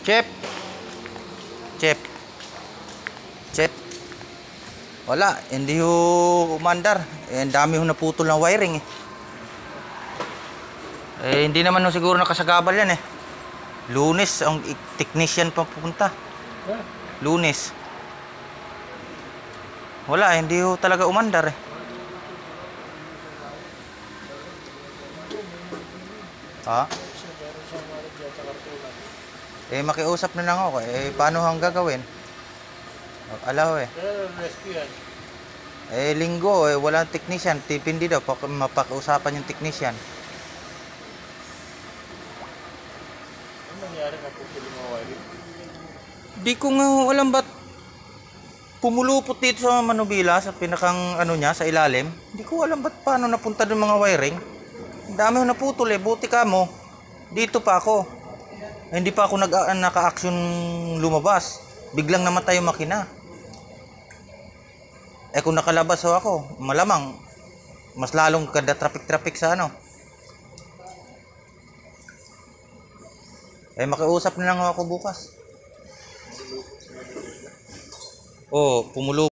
Chip. Chip. Chip. Wala, hindi ho umandar. Ang dami ho naputol ng wiring eh. Hindi naman ho siguro nakasagabal yan eh. Lunes ang technician pa pupunta. Lunes. Wala, hindi ho talaga umandar eh. Ha? Makiusap na lang ako. Paano hang gagawin? Alaw eh. Linggo walang technician. Tipindi daw. Mapakiusapan yung technician. Ano nangyari na pupuling mga wiring? Di ko nga alam ba't pumulupot dito sa manubila sa pinakang ano niya, sa ilalim. Di ko alam ba't paano napunta doon mga wiring. Ang dami ho naputol eh. Buti ka mo. Dito pa ako. Hindi pa ako naka-action lumabas. Biglang namatay yung makina. Kung nakalabas ho ako, malamang mas lalong kada traffic sa ano. Makiusap na lang ako bukas. Pumulupot.